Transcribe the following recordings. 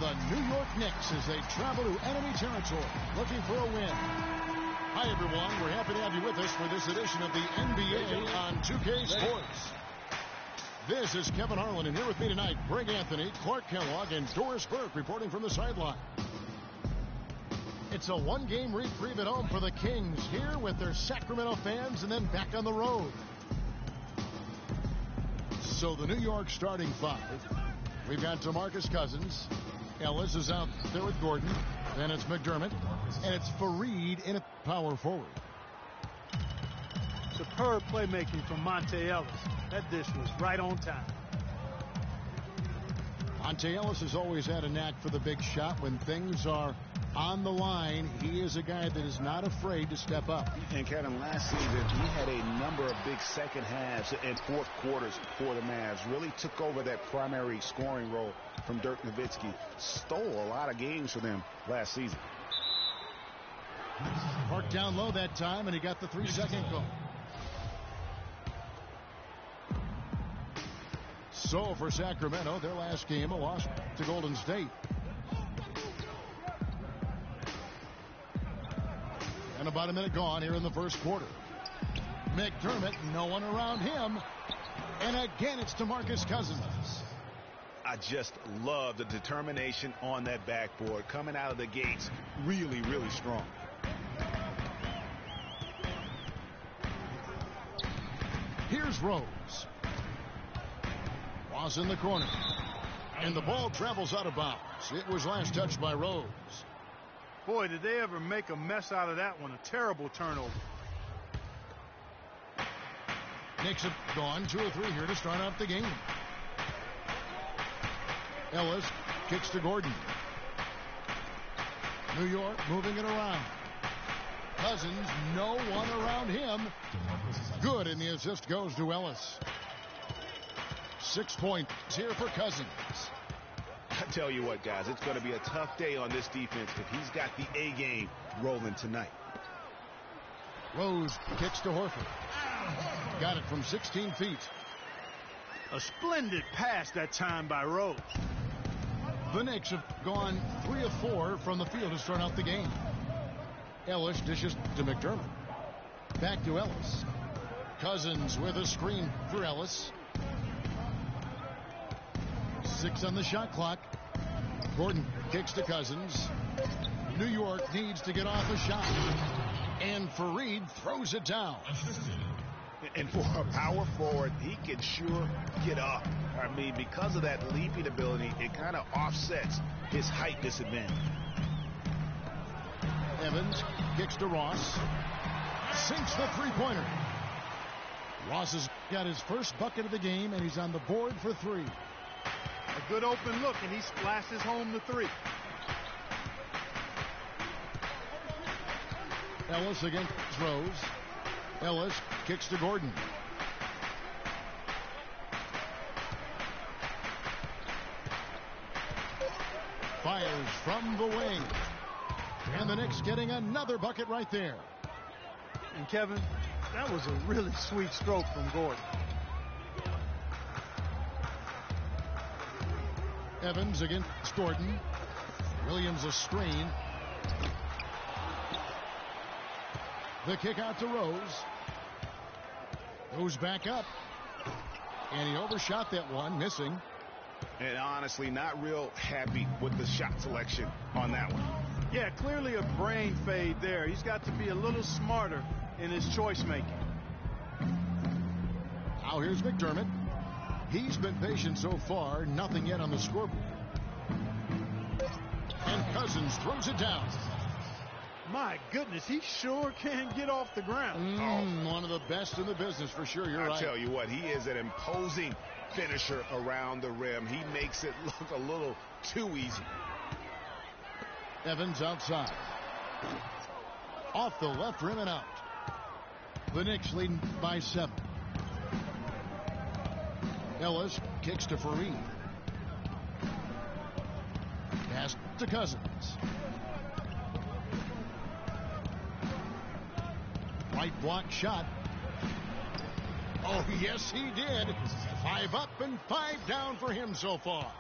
the New York Knicks as they travel to enemy territory looking for a win. Hi, everyone. We're happy to have you with us for this edition of the NBA on 2K Sports. This is Kevin Harlan, and here with me tonight, Greg Anthony, Clark Kellogg, and Doris Burke reporting from the sideline. It's a one-game reprieve at home for the Kings, here with their Sacramento fans and then back on the road. So the New York starting five. We've got DeMarcus Cousins. Ellis is out there with Gordon. Then it's McDermott. And it's Fareed in a power forward. Superb playmaking from Monte Ellis. That dish was right on time. Monte Ellis has always had a knack for the big shot. When things are on the line, he is a guy that is not afraid to step up. And Kevin, last season, he had a number of big second halves and fourth quarters for the Mavs. Really took over that primary scoring role from Dirk Nowitzki. Stole a lot of games for them last season. Parked down low that time, and he got the 3-second call. So for Sacramento, their last game, a loss to Golden State. And about a minute gone here in the first quarter. McDermott, no one around him. And again, it's DeMarcus Cousins. I just love the determination on that backboard. Coming out of the gates, really, really strong. Here's Rose. Ross in the corner. And the ball travels out of bounds. It was last touched by Rose. Boy, did they ever make a mess out of that one. A terrible turnover. Knicks have gone 2 or 3 here to start off the game. Ellis kicks to Gordon. New York moving it around. Cousins, no one around him. Good, and the assist goes to Ellis. 6 points here for Cousins. I tell you what, guys, it's going to be a tough day on this defense if he's got the A game rolling tonight. Rose kicks to Horford. Got it from 16 feet. A splendid pass that time by Rose. The Knicks have gone 3 of 4 from the field to start out the game. Ellis dishes to McDermott. Back to Ellis. Cousins with a screen for Ellis. 6 on the shot clock. Gordon kicks to Cousins. New York needs to get off a shot. And Fareed throws it down. And for a power forward, he can sure get up. I mean, because of that leaping ability, it kind of offsets his height disadvantage. Evans kicks to Ross. Sinks the three-pointer. Ross has got his first bucket of the game, and he's on the board for 3. A good open look, and he splashes home the 3. Ellis against Rose. Ellis kicks to Gordon. Fires from the wing. And the Knicks getting another bucket right there. And Kevin, that was a really sweet stroke from Gordon. Evans against Gordon. Williams a screen. The kick out to Rose. Goes back up. And he overshot that one, missing. And honestly, not real happy with the shot selection on that one. Yeah, clearly a brain fade there. He's got to be a little smarter in his choice making. Now here's McDermott. He's been patient so far. Nothing yet on the scoreboard. And Cousins throws it down. My goodness, he sure can get off the ground. One of the best in the business for sure. You're right. I tell you what, he is an imposing finisher around the rim. He makes it look a little too easy. Evans outside. Off the left rim and out. The Knicks leading by 7. Ellis kicks to Fareed. Pass to Cousins. Right block shot. Oh, yes, he did. 5 up and 5 down for him so far.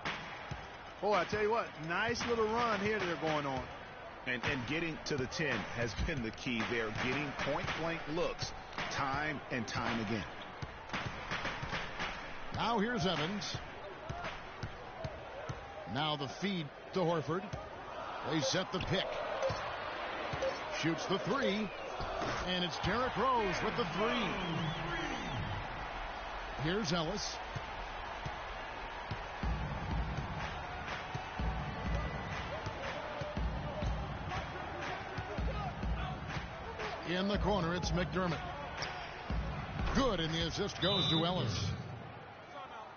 Oh, I tell you what, nice little run here they're going on. And getting to the 10 has been the key. They're getting point-blank looks time and time again. Now here's Evans. Now the feed to Horford. They set the pick. Shoots the three. And it's Derrick Rose with the three. Here's Ellis. In the corner, it's McDermott. Good, and the assist goes to Ellis.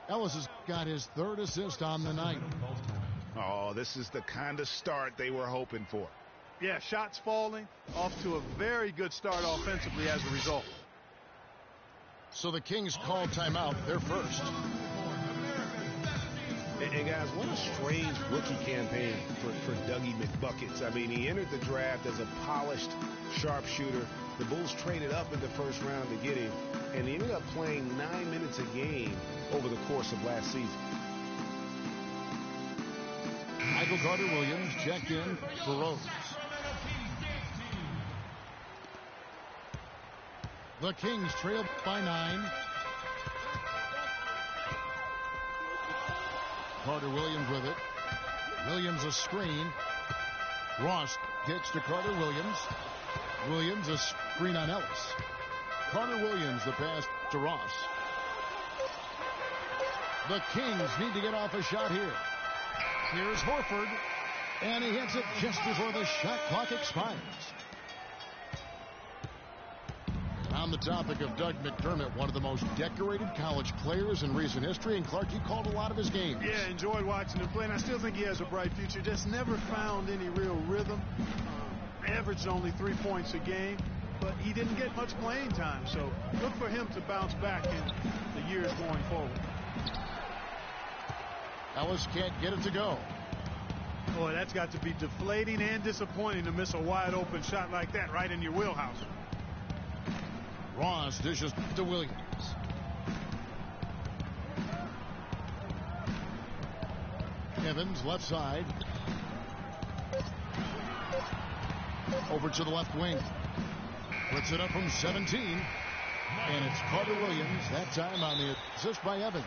Ellis has got his third assist on the night. Oh, this is the kind of start they were hoping for. Yeah, shots falling, off to a very good start offensively as a result. So the Kings call timeout. They're first. And guys, what a strange rookie campaign for Dougie McBuckets. I mean, he entered the draft as a polished sharpshooter. The Bulls traded up in the first round to get him, and he ended up playing 9 minutes a game over the course of last season. Michael Carter-Williams checked in for Rose. The Kings trail by 9. Carter-Williams with it. Williams a screen. Ross gets to Carter-Williams. Williams a screen on Ellis. Carter-Williams the pass to Ross. The Kings need to get off a shot here. Here's Horford. And he hits it just before the shot clock expires. On the topic of Doug McDermott, one of the most decorated college players in recent history, and Clark, you called a lot of his games. Yeah, enjoyed watching him play, and I still think he has a bright future. Just never found any real rhythm. Averaged only 3 points a game, but he didn't get much playing time, so look for him to bounce back in the years going forward. Ellis can't get it to go. Boy, that's got to be deflating and disappointing to miss a wide-open shot like that right in your wheelhouse. Ross dishes to Williams. Evans left side. Over to the left wing. Puts it up from 17. And it's Carter-Williams, that time on the assist by Evans.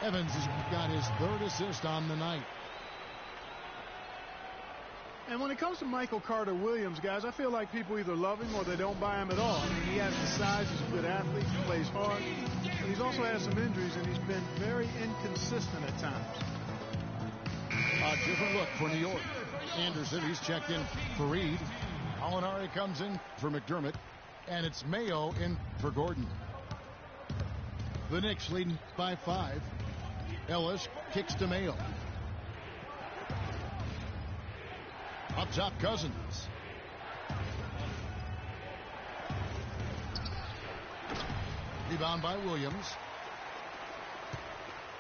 Evans has got his third assist on the night. And when it comes to Michael Carter-Williams, guys, I feel like people either love him or they don't buy him at all. I mean, he has the size, he's a good athlete, he plays hard, but he's also had some injuries, and he's been very inconsistent at times. A different look for New York. Anderson, he's checked in for Reed. Alinari comes in for McDermott, and it's Mayo in for Gordon. The Knicks leading by 5. Ellis kicks to Mayo. Up top, Cousins. Rebound by Williams.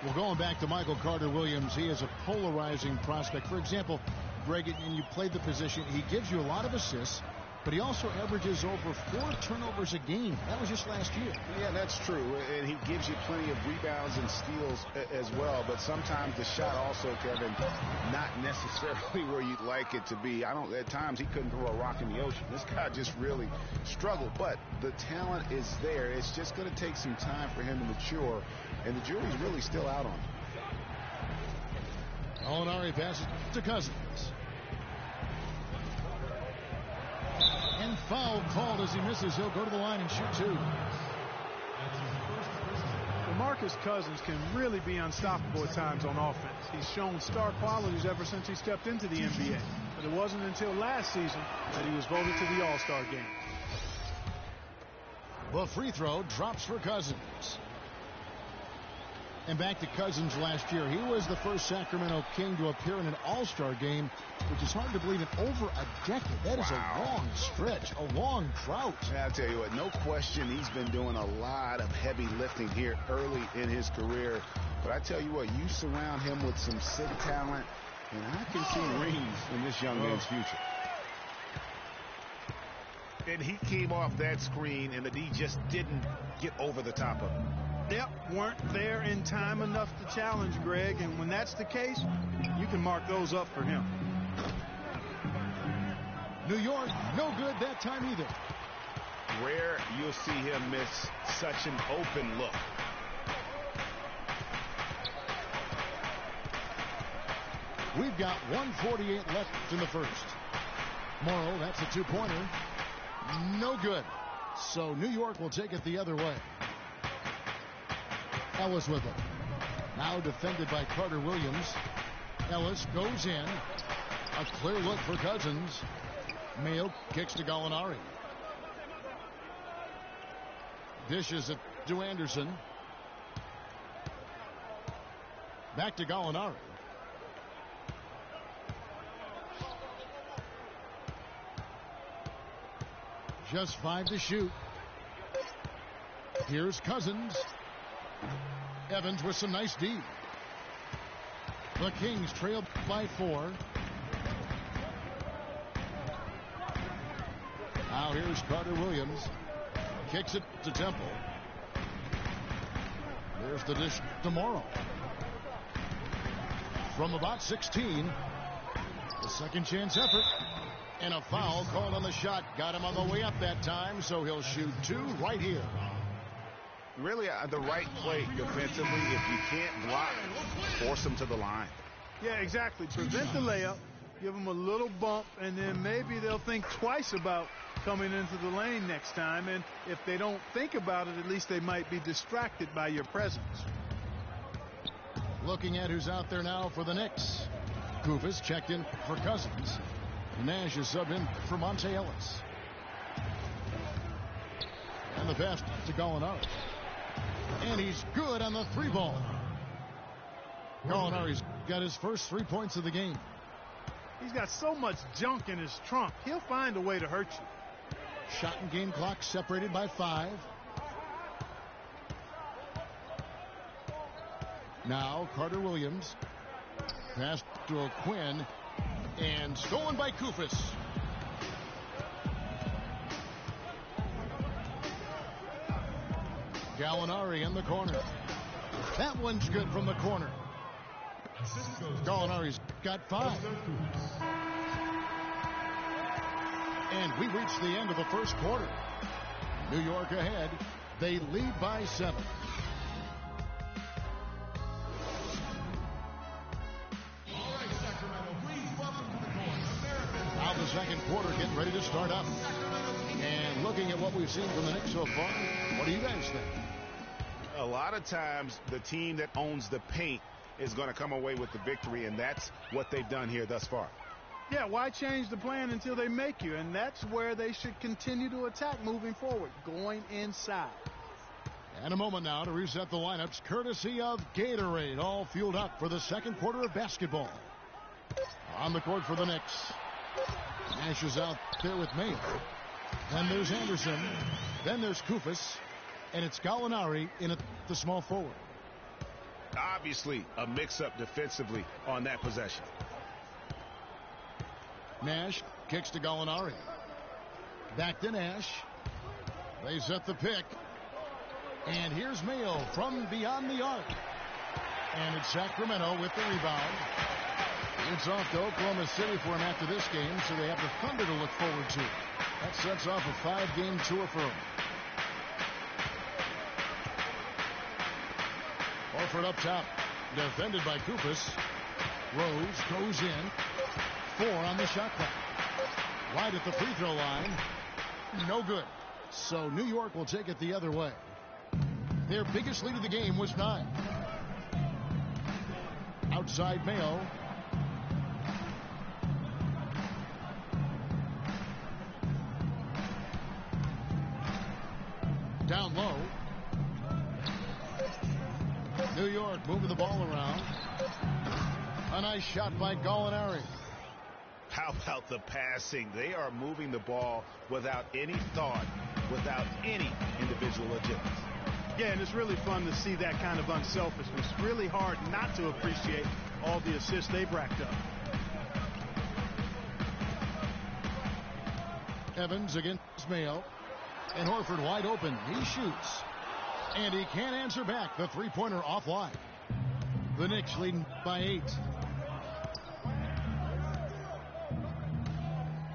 Well, going back to Michael Carter-Williams, he is a polarizing prospect. For example, Greg, and you played the position, he gives you a lot of assists, but he also averages over 4 turnovers a game. That was just last year. Yeah, that's true. And he gives you plenty of rebounds and steals as well. But sometimes the shot also, Kevin, not necessarily where you'd like it to be. At times he couldn't throw a rock in the ocean. This guy just really struggled. But the talent is there. It's just going to take some time for him to mature. And the jury's really still out on him. Alinari passes to Cousins. And foul called as he misses. He'll go to the line and shoot 2. DeMarcus Cousins can really be unstoppable at times on offense. He's shown star qualities ever since he stepped into the NBA. But it wasn't until last season that he was voted to the All-Star game. The free throw drops for Cousins. And back to Cousins last year. He was the first Sacramento King to appear in an All-Star game, which is hard to believe in over a decade. That is a long stretch, a long drought. I'll tell you what, no question he's been doing a lot of heavy lifting here early in his career. But I tell you what, you surround him with some sick talent, and I can see rings in this young man's future. And he came off that screen, and the D just didn't get over the top of him. Yep, weren't there in time enough to challenge Greg, and when that's the case, you can mark those up for him. New York, no good that time either. Rare you'll see him miss such an open look. We've got 1:48 left in the first. Morrow, that's a two-pointer. No good. So New York will take it the other way. Ellis with it. Now defended by Carter Williams. Ellis goes in. A clear look for Cousins. Mayo kicks to Gallinari. Dishes it to Anderson. Back to Gallinari. Just 5 to shoot. Here's Cousins. Evans with some nice D. The Kings trail by 4. Now here's Carter Williams. Kicks it to Temple. There's the dish to Morrow. From about 16. The second chance effort. And a foul called on the shot. Got him on the way up that time, so he'll shoot 2 right here. Really the right play defensively. If you can't block, force him to the line. Yeah, exactly. Prevent the layup, give them a little bump, and then maybe they'll think twice about coming into the lane next time. And if they don't think about it, at least they might be distracted by your presence. Looking at who's out there now for the Knicks. Koufos checked in for Cousins. Nash is subbed in for Monte Ellis. And the pass to Gallinari. And he's good on the 3-ball. Gallinari's got his first 3 points of the game. He's got so much junk in his trunk. He'll find a way to hurt you. Shot and game clock separated by 5. Now Carter Williams. Pass to O'Quinn. And stolen by Koufos. Gallinari in the corner. That one's good from the corner. Gallinari's got 5. And we reach the end of the first quarter. New York ahead. They lead by 7. Now the second quarter getting ready to start up. And looking at what we've seen from the Knicks so far, what do you guys think? A lot of times the team that owns the paint is going to come away with the victory, and that's what they've done here thus far. Yeah, why change the plan until they make you? And that's where they should continue to attack moving forward, going inside. And a moment now to reset the lineups, courtesy of Gatorade, all fueled up for the second quarter of basketball. On the court for the Knicks. Nash is out there with Mayo. Then there's Anderson. Then there's Koufos. And it's Gallinari in at the small forward. Obviously a mix-up defensively on that possession. Nash kicks to Gallinari. Back to Nash. They set the pick. And here's Mayo from beyond the arc. And it's Sacramento with the rebound. It's off to Oklahoma City for him after this game, so they have the Thunder to look forward to. That sets off a 5-game tour for him. Horford up top, defended by Koufos. Rose goes in. 4 on the shot clock. Right at the free throw line. No good. So New York will take it the other way. Their biggest lead of the game was 9. Outside Mayo. Down low. New York moving the ball around. A nice shot by Gallinari. How about the passing? They are moving the ball without any thought, without any individual agility. Yeah, and it's really fun to see that kind of unselfishness. Really hard not to appreciate all the assists they've racked up. Evans against Mayo. And Horford wide open. He shoots. And he can't answer back. The three-pointer offline. The Knicks leading by 8.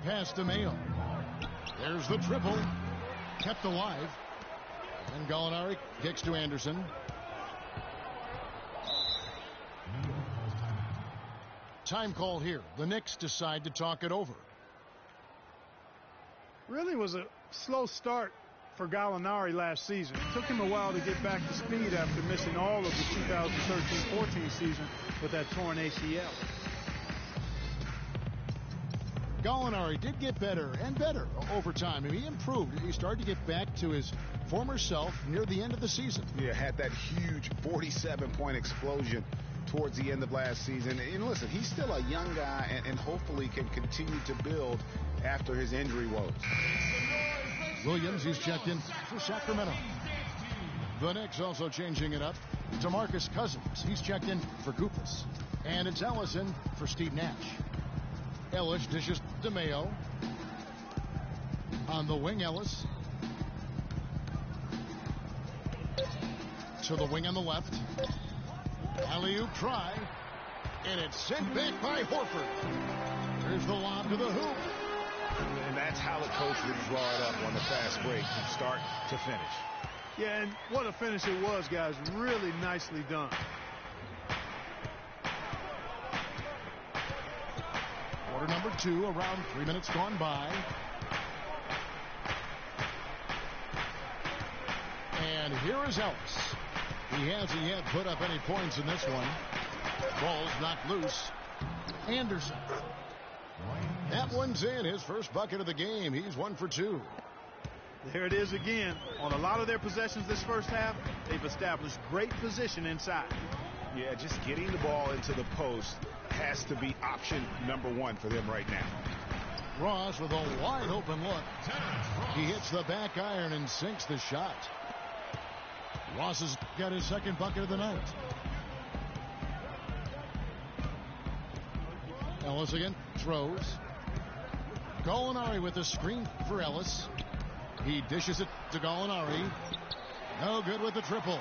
Pass to Mayo. There's the triple. Kept alive. And Gallinari kicks to Anderson. Time call here. The Knicks decide to talk it over. Really was a slow start for Gallinari last season. It took him a while to get back to speed after missing all of the 2013-14 season with that torn ACL. Gallinari did get better and better over time. I mean, he improved. He started to get back to his former self near the end of the season. Yeah, had that huge 47-point explosion towards the end of last season. And listen, he's still a young guy and hopefully can continue to build after his injury woes. Williams, he's checked in for Sacramento. The Knicks also changing it up. DeMarcus Cousins, he's checked in for Koufos. And it's Ellison for Steve Nash. Ellis dishes to Mayo. On the wing, Ellis. To the wing on the left. Alley-oop try. And it's sent back by Horford. Here's the lob to the hoop. And that's how the coach would draw it up on the fast break from start to finish. Yeah, and what a finish it was, guys. Really nicely done. Quarter number 2, around 3 minutes gone by. And here is Ellis. He hasn't yet put up any points in this one. Ball's knocked loose. Anderson. That one's in. His first bucket of the game. He's 1 for 2. There it is again. On a lot of their possessions this first half, they've established great position inside. Yeah, just getting the ball into the post has to be option number 1 for them right now. Ross with a wide open look. He hits the back iron and sinks the shot. Ross has got his second bucket of the night. Ellis again throws. Gallinari with the screen for Ellis. He dishes it to Gallinari. No good with the triple.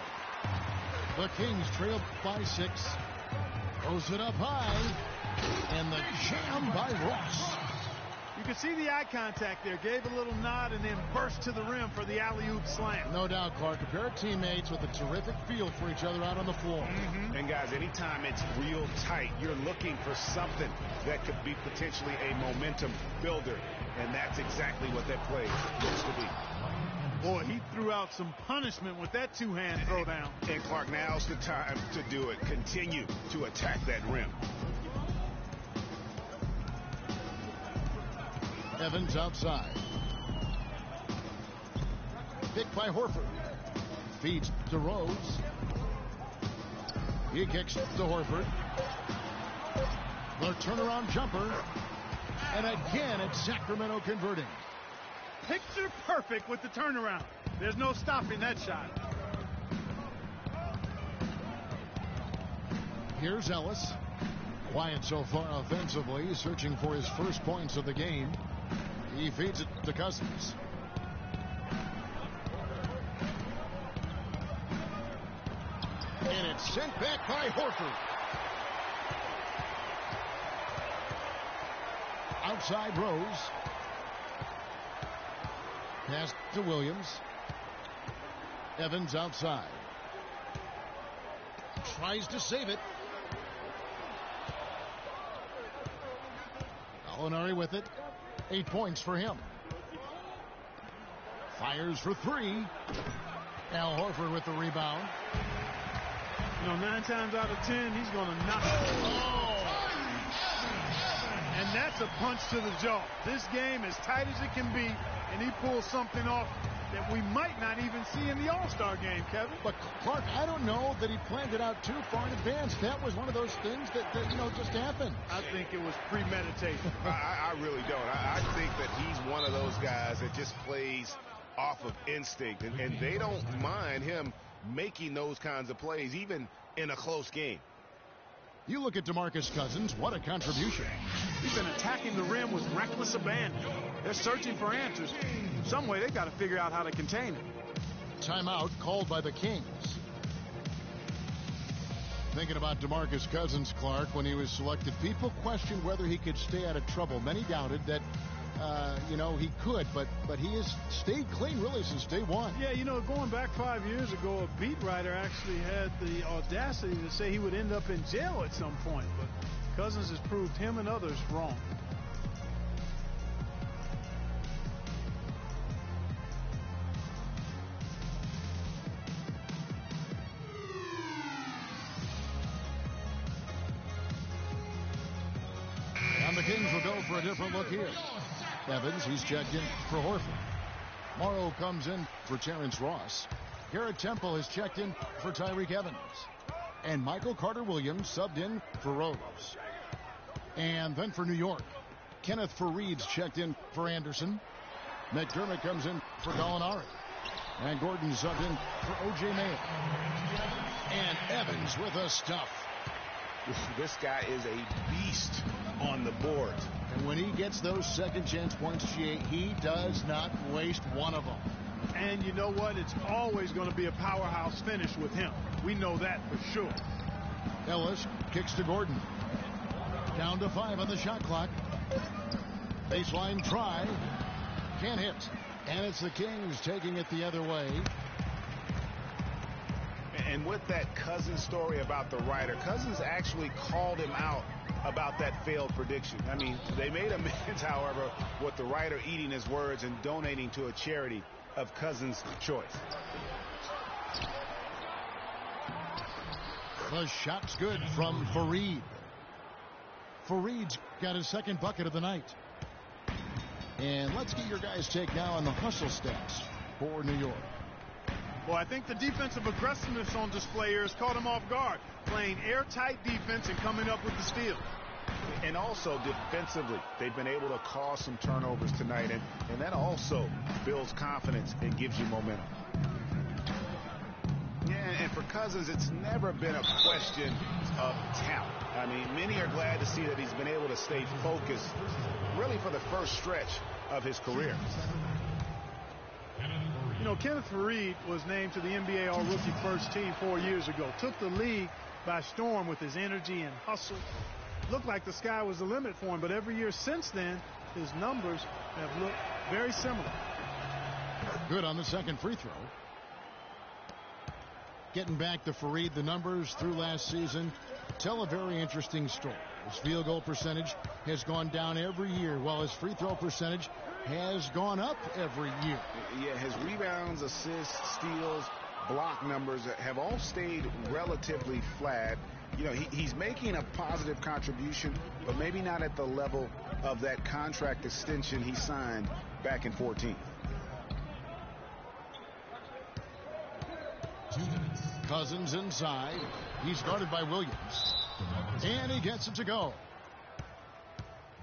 The Kings trail by 6. Throws it up high. And the jam by Ross. You can see the eye contact there. Gave a little nod and then burst to the rim for the alley-oop slam. No doubt, Clark. A pair of teammates with a terrific feel for each other out on the floor. And guys, anytime it's real tight, you're looking for something that could be potentially a momentum builder. And that's exactly what that play looks to be. Boy, he threw out some punishment with that two-hand throwdown. And Clark, now's the time to do it. Continue to attack that rim. Evans outside. Picked by Horford. Feeds to Rose. He kicks to Horford. The turnaround jumper. And again, it's Sacramento converting. Picture perfect with the turnaround. There's no stopping that shot. Here's Ellis. Quiet so far offensively, searching for his first points of the game. He feeds it to Cousins. And it's sent back by Horford. Outside Rose. Pass to Williams. Evans outside. Tries to save it. Gallinari with it. 8 points for him. Fires for 3. Al Horford with the rebound. You know, 9 times out of 10, he's going to knock it. Oh! And that's a punch to the jaw. This game as tight as it can be, and he pulls something off that we might not even see in the All-Star game, Kevin. But Clark, I don't know that he planned it out too far in advance. That was one of those things that just happened. I think it was premeditated. I really don't. I think that he's one of those guys that just plays off of instinct, and they don't mind him making those kinds of plays, even in a close game. You look at DeMarcus Cousins, what a contribution. He's been attacking the rim with reckless abandon. They're searching for answers. Some way they got to figure out how to contain him. Timeout called by the Kings. Thinking about DeMarcus Cousins, Clark, when he was selected, people questioned whether he could stay out of trouble. Many doubted that, he could, but he has stayed clean really since day one. Yeah, going back 5 years ago, a beat writer actually had the audacity to say he would end up in jail at some point, but Cousins has proved him and others wrong. And the Kings will go for a different look here. Evans, he's checked in for Horford. Morrow comes in for Terrence Ross. Garrett Temple is checked in for Tyreke Evans. And Michael Carter-Williams subbed in for Rose. And then for New York, Kenneth Faried's checked in for Anderson. McDermott comes in for Gallinari. And Gordon subbed in for O.J. Mayo. And Evans with a stuff. This guy is a beast on the board. And when he gets those second chance points, he does not waste one of them. And you know what? It's always going to be a powerhouse finish with him. We know that for sure. Ellis kicks to Gordon. Down to 5 on the shot clock. Baseline try. Can't hit. And it's the Kings taking it the other way. And with that Cousins story about the writer, Cousins actually called him out about that failed prediction. I mean, they made amends, however, with the writer eating his words and donating to a charity of Cousins' choice. The shot's good from Faried. Faried's got his second bucket of the night. And let's get your guys' take now on the hustle stats for New York. Well, I think the defensive aggressiveness on display here has caught him off guard, playing airtight defense and coming up with the steal. And also defensively, they've been able to cause some turnovers tonight, and that also builds confidence and gives you momentum. Yeah, and for Cousins, it's never been a question of talent. I mean, many are glad to see that he's been able to stay focused really for the first stretch of his career. Kenneth Faried was named to the NBA All-Rookie First Team 4 years ago. Took the league by storm with his energy and hustle. Looked like the sky was the limit for him, but every year since then, his numbers have looked very similar. Good on the second free throw. Getting back to Faried, the numbers through last season tell a very interesting story. His field goal percentage has gone down every year, while his free throw percentage has gone up every year. Yeah, his rebounds, assists, steals, block numbers have all stayed relatively flat. He's making a positive contribution, but maybe not at the level of that contract extension he signed back in 2014. Cousins inside. He's guarded by Williams. And he gets it to go.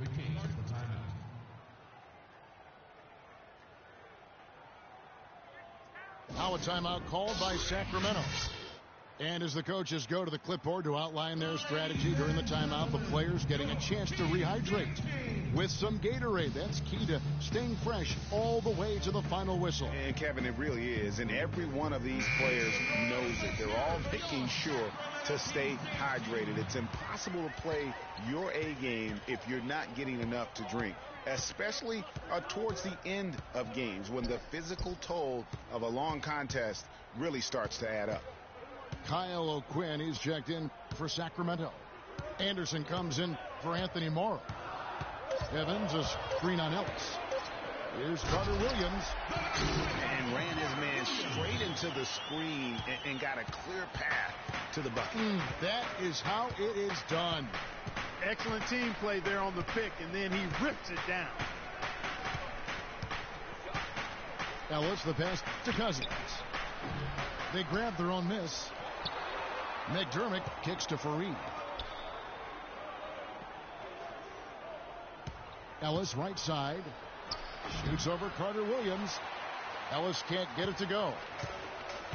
The Kings with the timeout. Now a timeout called by Sacramento. And as the coaches go to the clipboard to outline their strategy during the timeout, the players getting a chance to rehydrate with some Gatorade. That's key to staying fresh all the way to the final whistle. And Kevin, it really is. And every one of these players knows it. They're all making sure to stay hydrated. It's impossible to play your A game if you're not getting enough to drink, especially towards the end of games when the physical toll of a long contest really starts to add up. Kyle O'Quinn, he's checked in for Sacramento. Anderson comes in for Anthony Morrow. Evans, a screen on Ellis. Here's Carter-Williams. And ran his man straight into the screen and got a clear path to the bucket. That is how it is done. Excellent team play there on the pick, and then he rips it down. Ellis, the pass to Cousins. They grab their own miss. McDermott kicks to Faried. Ellis right side. Shoots over Carter-Williams. Ellis can't get it to go.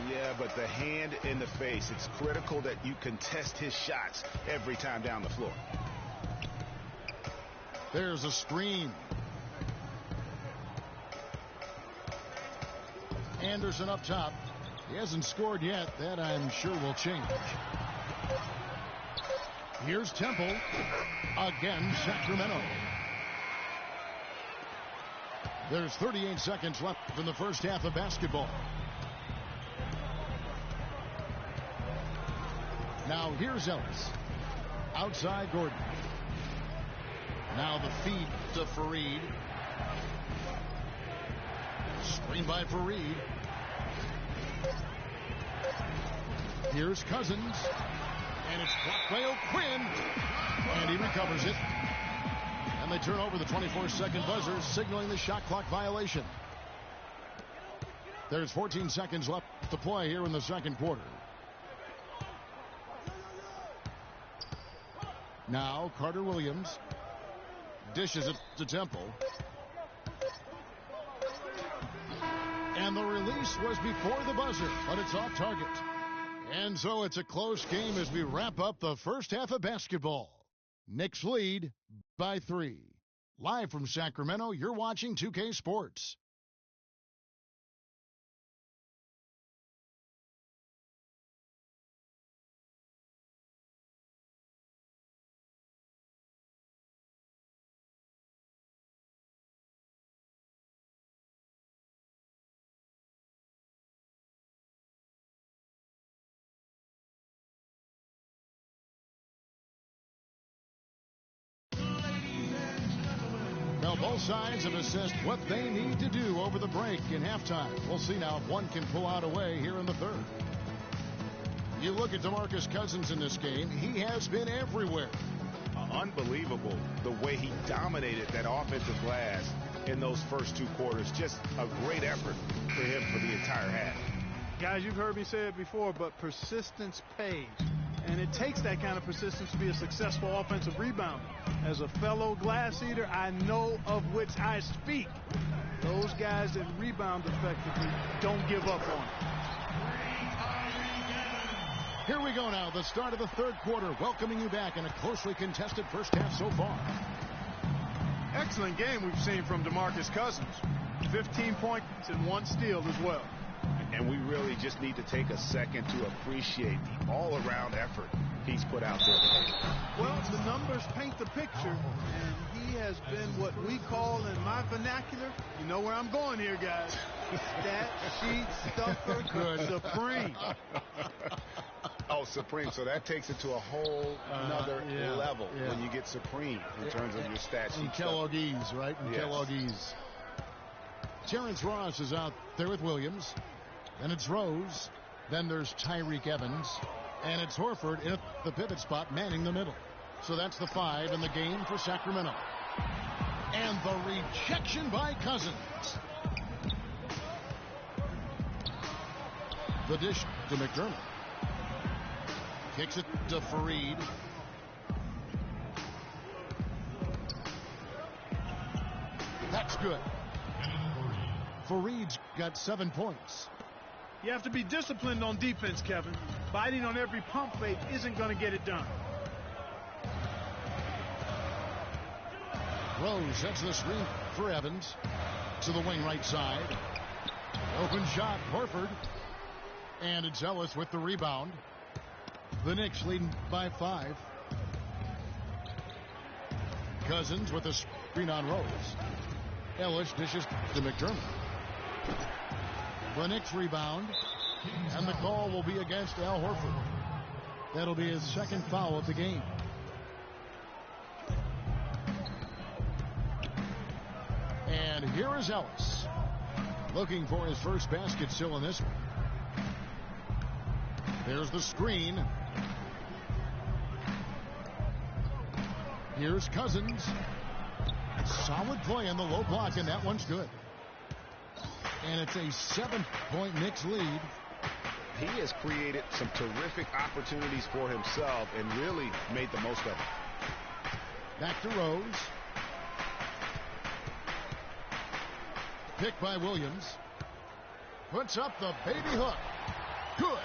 Yeah, but the hand in the face. It's critical that you contest his shots every time down the floor. There's a screen. Anderson up top. He hasn't scored yet. That I'm sure will change. Here's Temple. Again, Sacramento. There's 38 seconds left in the first half of basketball. Now here's Ellis. Outside Gordon. Now the feed to Fareed. Screen by Fareed. Here's Cousins. And it's blocked by O'Quinn. And he recovers it. And they turn over the 24-second buzzer, signaling the shot clock violation. There's 14 seconds left to play here in the second quarter. Now Carter Williams dishes it to Temple. And the release was before the buzzer, but it's off target. And so it's a close game as we wrap up the first half of basketball. Knicks lead by 3. Live from Sacramento, you're watching 2K Sports. Well, both sides have assessed what they need to do over the break in halftime. We'll see now if one can pull out a way here in the third. You look at DeMarcus Cousins in this game, he has been everywhere. Unbelievable the way he dominated that offensive glass in those first 2 quarters. Just a great effort for him for the entire half. Guys, you've heard me say it before, but persistence pays. And it takes that kind of persistence to be a successful offensive rebounder. As a fellow glass eater, I know of which I speak. Those guys that rebound effectively don't give up on it. Here we go now, the start of the third quarter, welcoming you back in a closely contested first half so far. Excellent game we've seen from DeMarcus Cousins. 15 points and 1 steal as well. And we really just need to take a second to appreciate the all-around effort he's put out there today. Well, the numbers paint the picture, and he has been what we call in my vernacular, you know where I'm going here, guys, stat sheet stuffer supreme. Oh, supreme. So that takes it to a whole another level when you get supreme in terms of your stat sheet. And Kelloggese, right? And yes. Kelloggese. Terrence Ross is out there with Williams. Then it's Rose. Then there's Tyreek Evans. And it's Horford in the pivot spot, manning the middle. So that's the 5 in the game for Sacramento. And the rejection by Cousins. The dish to McDermott. Kicks it to Fareed. That's good. Fareed's got 7 points. You have to be disciplined on defense, Kevin. Biting on every pump fake isn't going to get it done. Rose sets the screen for Evans to the wing right side. Open shot, Horford. And it's Ellis with the rebound. The Knicks leading by 5. Cousins with a screen on Rose. Ellis dishes to McDermott. The Knicks rebound. And the call will be against Al Horford. That'll be his second foul of the game. And here is Ellis. Looking for his first basket still in this one. There's the screen. Here's Cousins. Solid play in the low block, and that one's good. And it's a 7-point Knicks lead. He has created some terrific opportunities for himself and really made the most of it. Back to Rose. Picked by Williams. Puts up the baby hook. Good.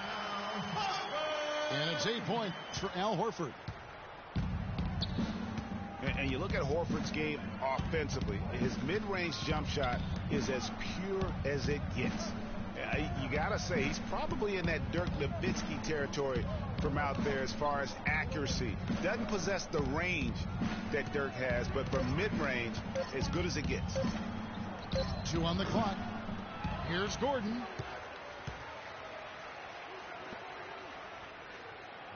And it's 8 points for Al Horford. And you look at Horford's game offensively, his mid-range jump shot is as pure as it gets. You got to say, he's probably in that Dirk Nowitzki territory from out there as far as accuracy. Doesn't possess the range that Dirk has, but from mid-range, as good as it gets. 2 on the clock. Here's Gordon.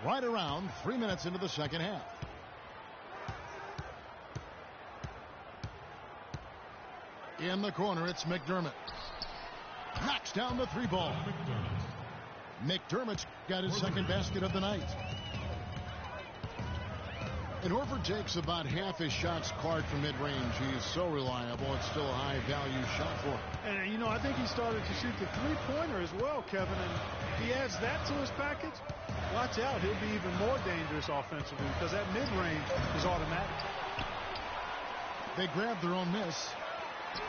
Right around 3 minutes into the second half. In the corner, it's McDermott. Knocks down the 3 ball. McDermott's got his second basket of the night. And Horford takes about half his shots card from mid-range. He's so reliable. It's still a high-value shot for him. And, you know, I think he started to shoot the three-pointer as well, Kevin. And if he adds that to his package, watch out. He'll be even more dangerous offensively because that mid-range is automatic. They grab their own miss.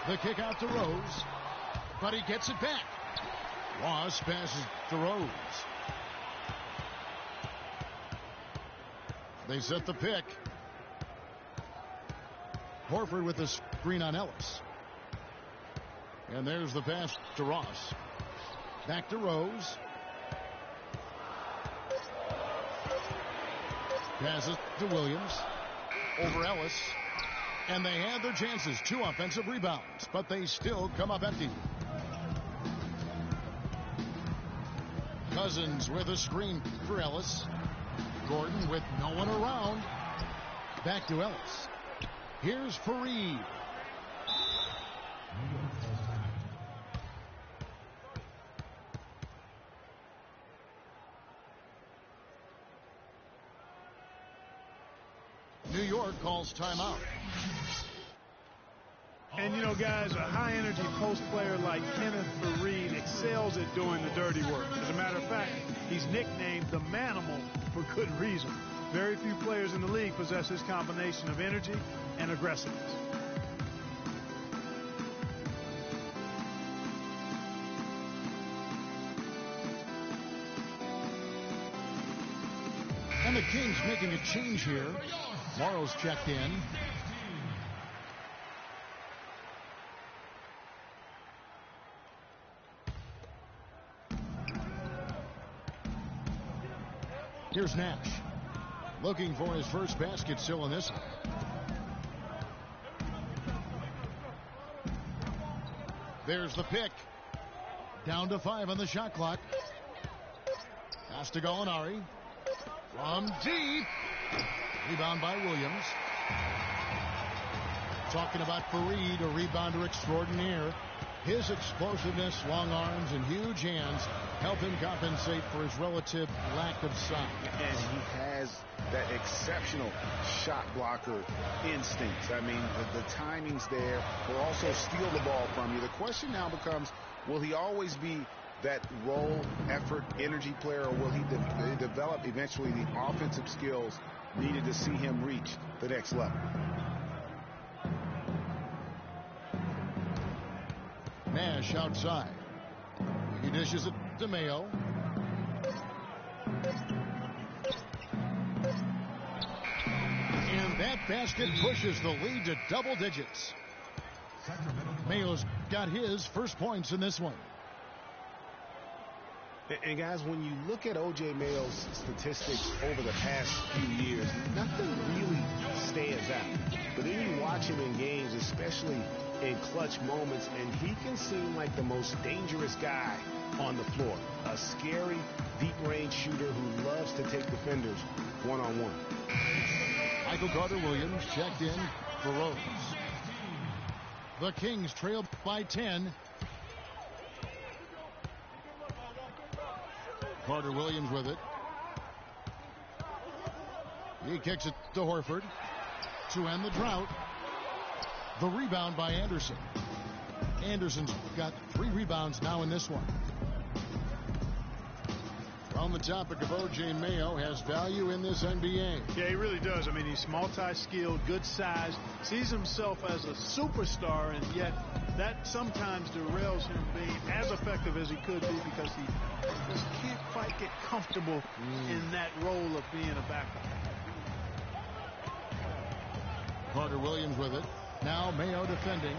The kick out to Rose. But he gets it back. Ross passes to Rose. They set the pick. Horford with the screen on Ellis. And there's the pass to Ross. Back to Rose. Passes to Williams. Over Ellis. And they had their chances. 2 offensive rebounds. But they still come up empty. Cousins with a screen for Ellis. Gordon with no one around. Back to Ellis. Here's Fareed. New York calls timeout. And, you know, guys, a high-energy post player like Kenneth Fareed excels at doing the dirty work. As a matter of fact, he's nicknamed the Manimal for good reason. Very few players in the league possess this combination of energy and aggressiveness. And the Kings making a change here. Morrow's checked in. Here's Nash. Looking for his first basket still in this one. There's the pick. Down to 5 on the shot clock. Pass to Gallinari. From deep. Rebound by Williams. Talking about Fareed, a rebounder extraordinaire. His explosiveness, long arms, and huge hands help him compensate for his relative lack of size. And he has that exceptional shot blocker instincts. I mean, the timing's there. Will also steal the ball from you. The question now becomes, will he always be that role, effort, energy player, or will he develop eventually the offensive skills needed to see him reach the next level? Nash outside. He dishes it to Mayo. And that basket pushes the lead to double digits. Mayo's got his first points in this one. And guys, when you look at O.J. Mayo's statistics over the past few years, nothing really stands out. But then you watch him in games, especially in clutch moments, and he can seem like the most dangerous guy on the floor. A scary, deep-range shooter who loves to take defenders one-on-one. Michael Carter-Williams checked in for Rose. The Kings trail by 10. Carter-Williams with it. He kicks it to Horford to end the drought. The rebound by Anderson. Anderson's got 3 rebounds now in this one. On the topic of O.J. Mayo, has value in this NBA. Yeah, he really does. I mean, he's multi-skilled, good size, sees himself as a superstar, and yet that sometimes derails him being as effective as he could be because he just can't quite get comfortable in that role of being a backup. Carter-Williams with it. Now Mayo defending.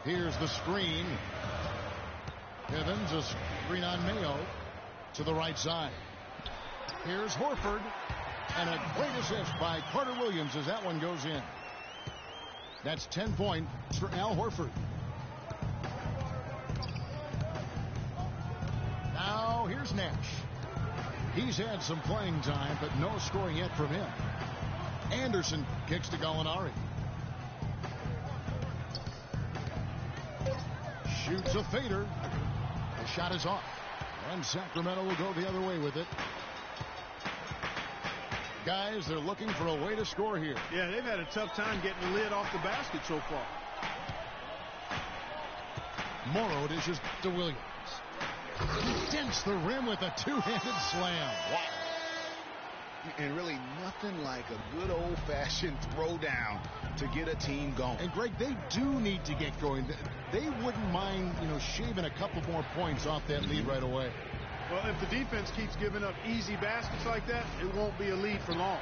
Here's the screen. Evans, a screen on Mayo to the right side. Here's Horford, and a great assist by Carter Williams as that one goes in. That's 10 points for Al Horford. Now here's Nash. He's had some playing time, but no scoring yet from him. Anderson kicks to Gallinari. Shoots a fader. The shot is off. And Sacramento will go the other way with it. Guys, they're looking for a way to score here. Yeah, they've had a tough time getting the lid off the basket so far. Morrow dishes to Williams. He dents the rim with a two-handed slam. Wow. And really nothing like a good old-fashioned throwdown to get a team going. And Greg, they do need to get going. They wouldn't mind, shaving a couple more points off that lead right away. Well, if the defense keeps giving up easy baskets like that, it won't be a lead for long.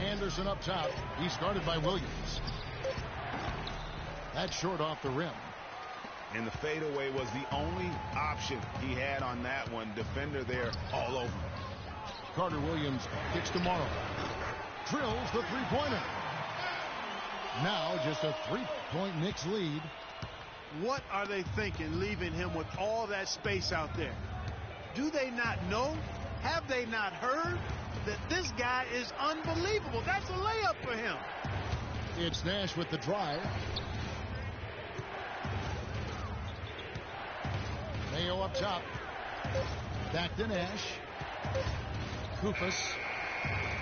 Anderson up top. He's guarded by Williams. That's short off the rim. And the fadeaway was the only option he had on that one. Defender there all over him. Carter Williams kicks to Morrow. Drills the three-pointer. Now just a 3-point Knicks lead. What are they thinking, leaving him with all that space out there? Do they not know? Have they not heard that this guy is unbelievable? That's a layup for him. It's Nash with the drive. Mayo up top. Back to Nash. Kufas.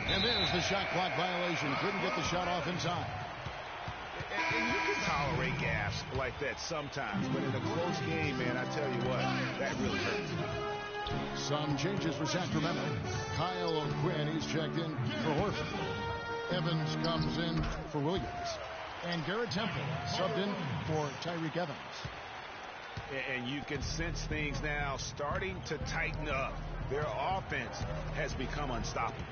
And there's the shot clock violation. Couldn't get the shot off in time. And you can tolerate gaffes like that sometimes, but in a close game, man, I tell you what, that really hurts. Some changes for Sacramento. Kyle O'Quinn, he's checked in for Horford. Evans comes in for Williams. And Garrett Temple subbed in for Tyreke Evans. And you can sense things now starting to tighten up. Their offense has become unstoppable.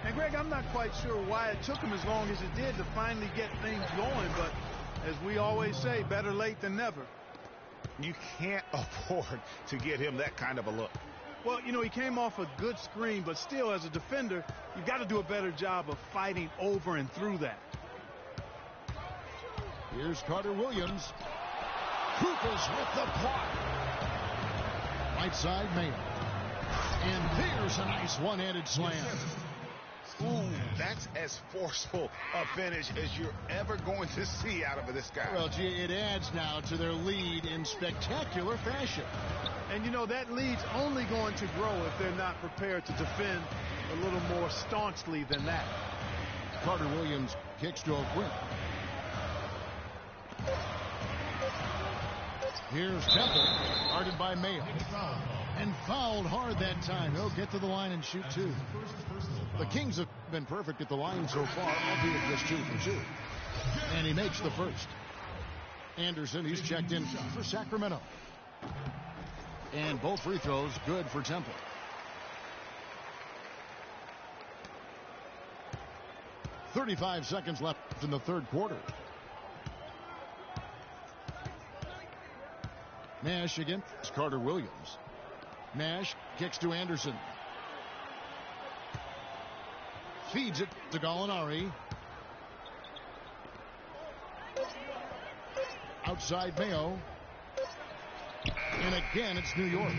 And, Greg, I'm not quite sure why it took him as long as it did to finally get things going, but as we always say, better late than never. You can't afford to get him that kind of a look. Well, he came off a good screen, but still, as a defender, you've got to do a better job of fighting over and through that. Here's Carter Williams. Kufas with the block. Right side, Mayo. And there's a nice one-handed slam. Ooh, that's as forceful a finish as you're ever going to see out of this guy. Well, gee, it adds now to their lead in spectacular fashion. And, that lead's only going to grow if they're not prepared to defend a little more staunchly than that. Carter Williams kicks to O'Quinn. Here's Temple, guarded by Mayo. And fouled hard that time. He'll get to the line and shoot two. The Kings have been perfect at the line so far, albeit just 2 for 2. And he makes the first. Anderson, he's checked in for Sacramento. And both free throws good for Temple. .35 seconds left in the third quarter. Nash against Carter Williams. Nash kicks to Anderson. Feeds it to Gallinari. Outside Mayo. And again, it's New York.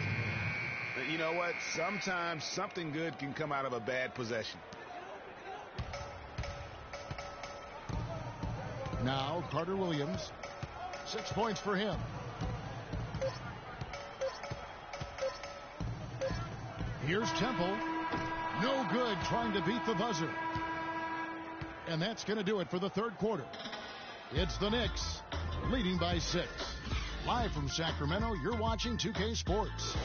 You know what? Sometimes something good can come out of a bad possession. Now Carter Williams. 6 points for him. Here's Temple. No good, trying to beat the buzzer. And that's going to do it for the third quarter. It's the Knicks leading by 6. Live from Sacramento, you're watching 2K Sports.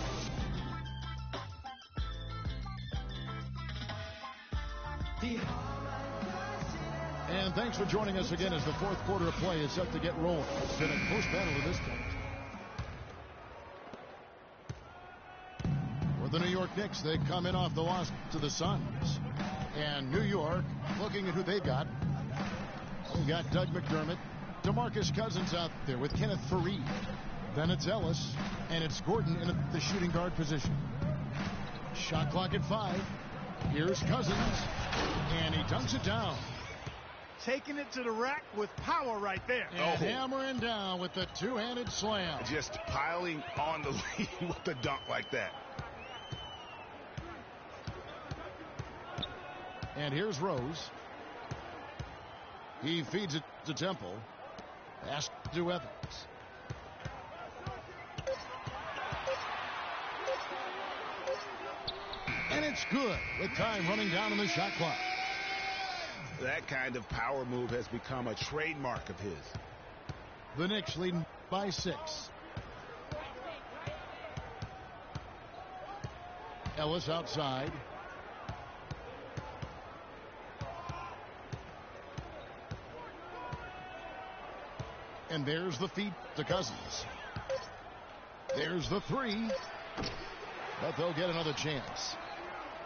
And thanks for joining us again as the fourth quarter of play is set to get rolling. It's been a close battle to this point. For the New York Knicks, they come in off the loss to the Suns. And New York, looking at who they've got. They got Doug McDermott, DeMarcus Cousins out there with Kenneth Faried. Then it's Ellis, and it's Gordon in the shooting guard position. Shot clock at 5. Here's Cousins, and he dunks it down. Taking it to the rack with power right there. And hammering down with the two-handed slam. Just piling on the lead with the dunk like that. And here's Rose. He feeds it to Temple. Pass to Evans. And it's good with time running down on the shot clock. That kind of power move has become a trademark of his. The Knicks leading by 6. Ellis outside. And there's the feed to Cousins. There's the 3. But they'll get another chance.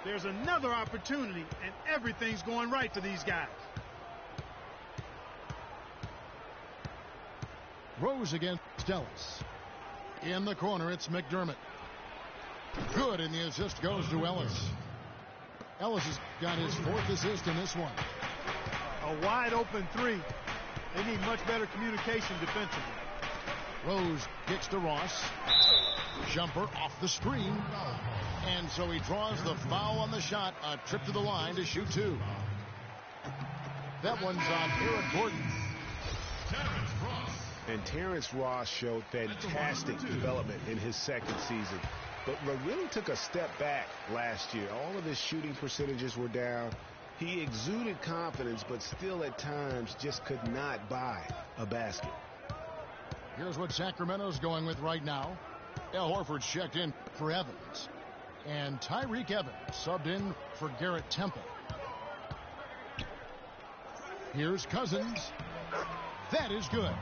There's another opportunity, and everything's going right for these guys. Rose against Ellis. In the corner, it's McDermott. Good, and the assist goes to Ellis. Ellis has got his 4th assist in this one. A wide open 3. They need much better communication defensively. Rose kicks to Ross. Jumper off the screen. And so he draws the foul on the shot. A trip to the line to shoot 2. That one's on Eric Gordon. And Terrence Ross showed fantastic development in his 2nd season. But really took a step back last year. All of his shooting percentages were down. He exuded confidence, but still at times just could not buy a basket. Here's what Sacramento's going with right now. Al Horford's checked in for Evans. And Tyreke Evans subbed in for Garrett Temple. Here's Cousins. That is good.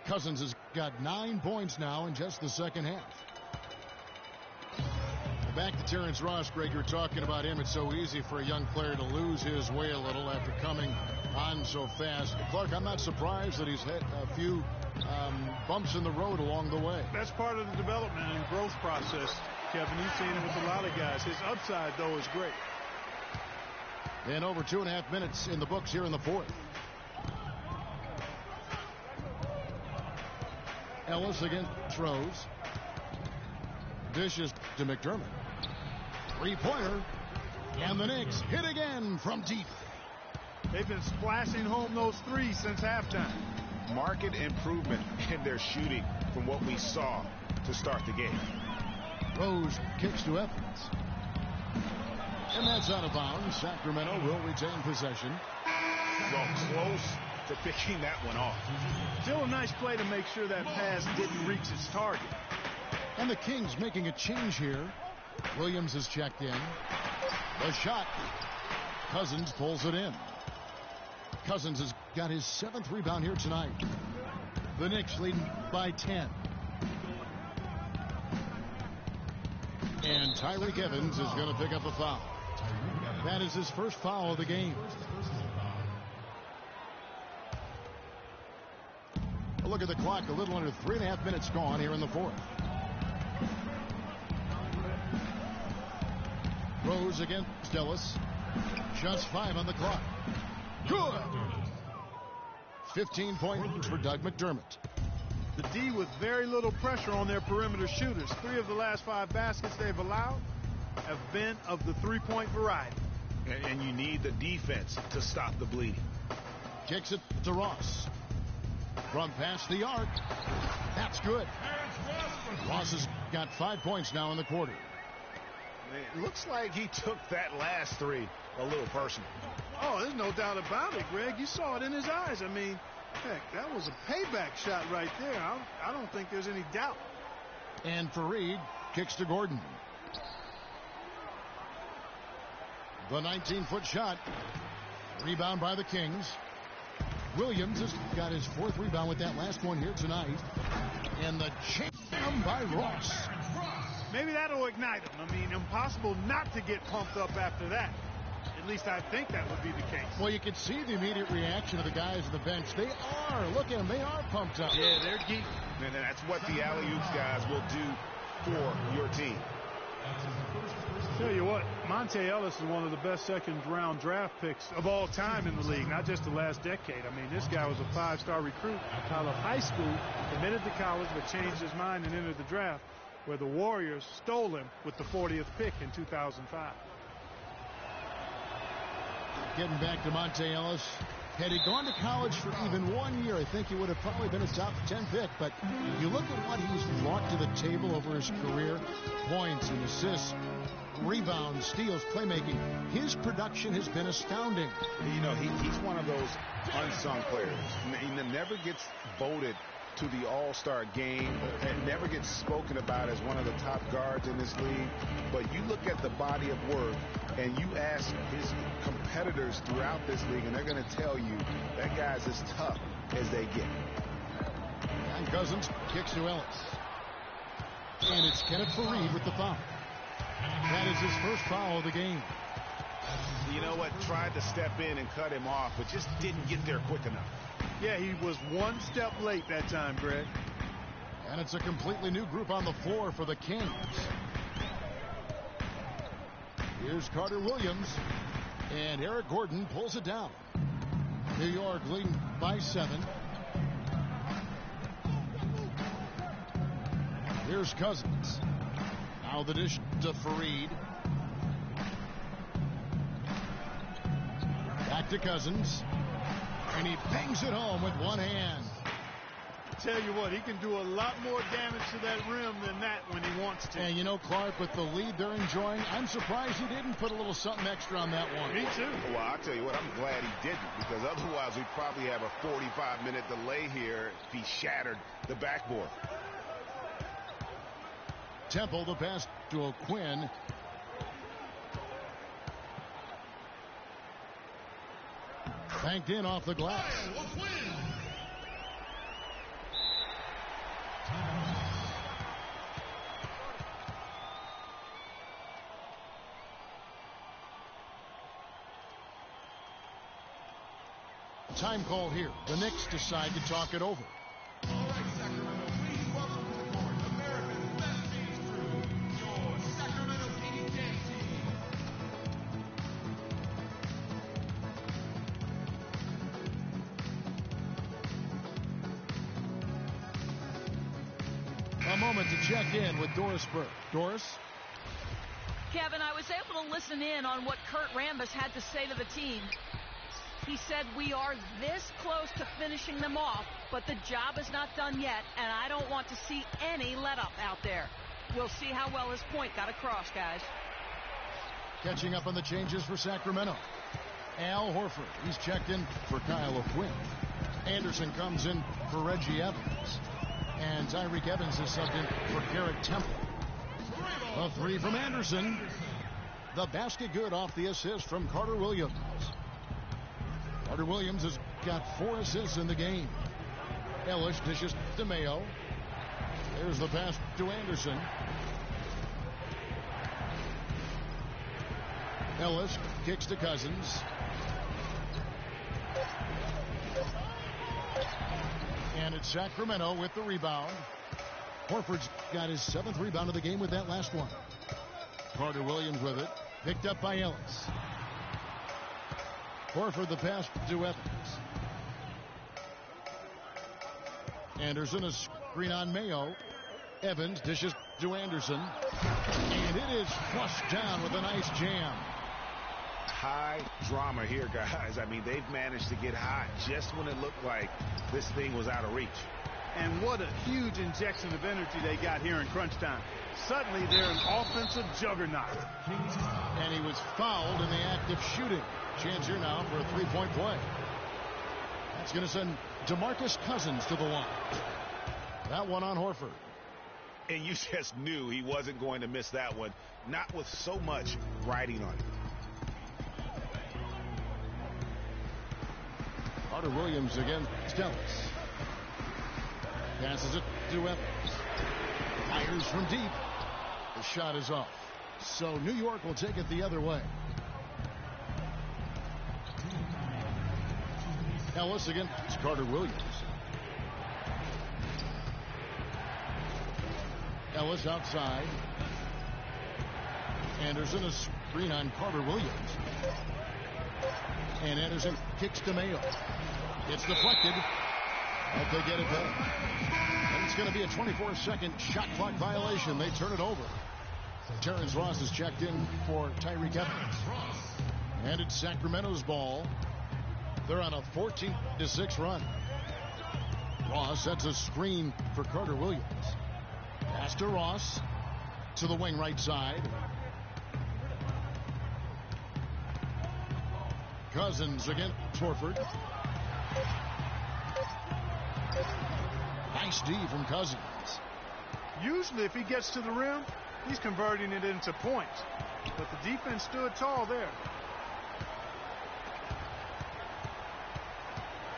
Cousins has got 9 points now in just the second half. Back to Terrence Ross, Greg. You're talking about him. It's so easy for a young player to lose his way a little after coming on so fast. Clark, I'm not surprised that he's had a few bumps in the road along the way. That's part of the development and growth process, Kevin. You've seen it with a lot of guys. His upside, though, is great. And over 2.5 minutes in the books here in the 4th. Ellis against Rose. Dishes to McDermott. 3-pointer. And the Knicks hit again from deep. They've been splashing home those 3s since halftime. Marked improvement in their shooting from what we saw to start the game. Rose kicks to Evans. And that's out of bounds. Sacramento will retain possession. Well, close to picking that one off. Still a nice play to make sure that pass didn't reach its target. And the Kings making a change here. Williams has checked in. The shot. Cousins pulls it in. Cousins has got his 7th rebound here tonight. The Knicks leading by 10. And Tyreke Evans is going to pick up a foul. That is his first foul of the game. A look at the clock. A little under 3.5 minutes gone here in the 4th. Rose against Ellis. Just 5 on the clock. Good. 15 points for Doug McDermott. The D with very little pressure on their perimeter shooters. 3 of the last 5 baskets they've allowed have been of the 3-point variety. And you need the defense to stop the bleeding. Kicks it to Ross. From past the arc. That's good. Ross has got 5 points now in the quarter. Man, looks like he took that last 3 a little personal. Oh, there's no doubt about it, Greg. You saw it in his eyes. I mean, heck, that was a payback shot right there. I don't think there's any doubt. And Faried kicks to Gordon. The 19-foot shot. Rebound by the Kings. Williams has got his 4th rebound with that last one here tonight. And the jam by Ross. Maybe that'll ignite him. I mean, impossible not to get pumped up after that. At least I think that would be the case. Well, you can see the immediate reaction of the guys on the bench. They are. Look at them. They are pumped up. Yeah, they're geeked. And that's what the alley-oops guys will do for your team. Tell you what, Monte Ellis is one of the best second-round draft picks of all time in the league, not just the last decade. I mean, this guy was a five-star recruit out of high school, committed to college, but changed his mind and entered the draft, where the Warriors stole him with the 40th pick in 2005. Getting back to Monte Ellis. Had he gone to college for even 1 year, I think he would have probably been a top 10 pick. But you look at what he's brought to the table over his career, points and assists, rebounds, steals, playmaking. His production has been astounding. You know, he's one of those unsung players. He never gets voted to the All-Star game and never gets spoken about as one of the top guards in this league. But you look at the body of work and you ask his competitors throughout this league, and they're going to tell you that guy's as tough as they get. And Cousins kicks to Ellis. And it's Kenneth Faried with the foul. That is his first foul of the game. You know what? Tried to step in and cut him off, but just didn't get there quick enough. Yeah, he was one step late that time, Greg. And it's a completely new group on the floor for the Kings. Here's Carter Williams. And Eric Gordon pulls it down. New York leading by 7. Here's Cousins. Now the dish to Faried. Back to Cousins. And he bangs it home with one hand. Tell you what, he can do a lot more damage to that rim than that when he wants to. And you know, Clark, with the lead they're enjoying, I'm surprised he didn't put a little something extra on that one. Me too. Well, I'll tell you what, I'm glad he didn't, because otherwise we'd probably have a 45-minute delay here if he shattered the backboard. Temple, the pass to O'Quinn. Banked in off the glass. Time call here. The Knicks decide to talk it over. All right, Sacramento, please welcome to the court America's best team crew, your Sacramento Kings dance team. A moment to check in with Doris Burke. Doris? Kevin, I was able to listen in on what Kurt Rambis had to say to the team. He said, we are this close to finishing them off, but the job is not done yet, and I don't want to see any let-up out there. We'll see how well his point got across, guys. Catching up on the changes for Sacramento. Al Horford, he's checked in for Kyle O'Quinn. Anderson comes in for Reggie Evans. And Tyreek Evans is subbed in for Garrett Temple. A three from Anderson. The basket good off the assist from Carter Williams. Carter Williams has got 4 assists in the game. Ellis dishes to Mayo. There's the pass to Anderson. Ellis kicks to Cousins. And it's Sacramento with the rebound. Horford's got his 7th rebound of the game with that last one. Carter Williams with it. Picked up by Ellis. Horford the pass to Evans. Anderson a screen on Mayo. Evans dishes to Anderson. And it is flushed down with a nice jam. High drama here, guys. I mean, they've managed to get hot just when it looked like this thing was out of reach. And what a huge injection of energy they got here in crunch time. Suddenly they're an offensive juggernaut. And he was fouled in the act of shooting. Chance here now for a three-point play. That's going to send DeMarcus Cousins to the line. That one on Horford. And you just knew he wasn't going to miss that one. Not with so much riding on it. Carter Williams against Ellis. Passes it to Evans. Fires from deep. The shot is off. So New York will take it the other way. Ellis against Carter Williams. Ellis outside. Anderson a screen on Carter Williams. And Anderson kicks to Mayo. It's deflected. But they get it back. And it's going to be a 24-second shot clock violation. They turn it over. Terrence Ross is checked in for Tyreek Evans. And it's Sacramento's ball. They're on a 14-6 run. Ross sets a screen for Carter Williams. Pass to Ross. To the wing right side. Cousins against Horford. Nice D from Cousins. Usually if he gets to the rim, he's converting it into points. But the defense stood tall there.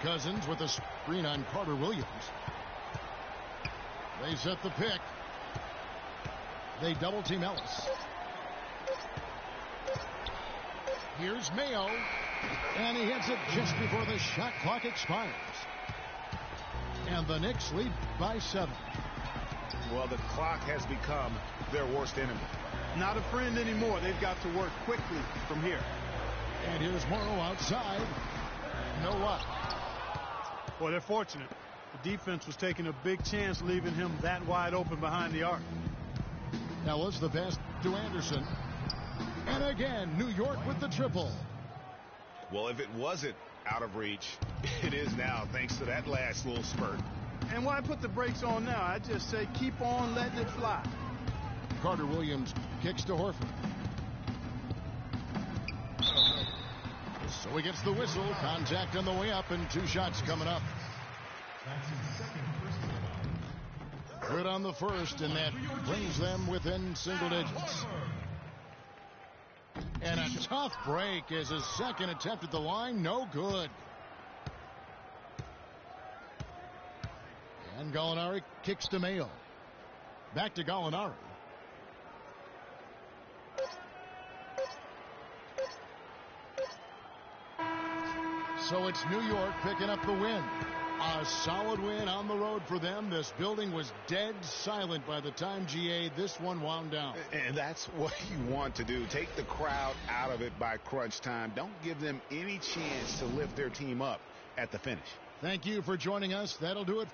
Cousins with a screen on Carter Williams. They set the pick. They double team Ellis. Here's Mayo. And he hits it just before the shot clock expires. And the Knicks lead by 7. Well, the clock has become their worst enemy. Not a friend anymore. They've got to work quickly from here. And here's Morrow outside. No luck. Well, they're fortunate. The defense was taking a big chance leaving him that wide open behind the arc. Ellis the pass to Anderson. And again, New York with the triple. Well, if it wasn't out of reach, it is now thanks to that last little spurt. And why put the brakes on now? I just say keep on letting it fly. Carter Williams kicks to Horford. So he gets the whistle. Contact on the way up and 2 shots coming up. Good on the first, and that brings them within single digits. And a tough break as his second attempt at the line. No good. And Gallinari kicks to Mayo. Back to Gallinari. So it's New York picking up the win. A solid win on the road for them. This building was dead silent by the time, GA, this one wound down. And that's what you want to do. Take the crowd out of it by crunch time. Don't give them any chance to lift their team up at the finish. Thank you for joining us. That'll do it.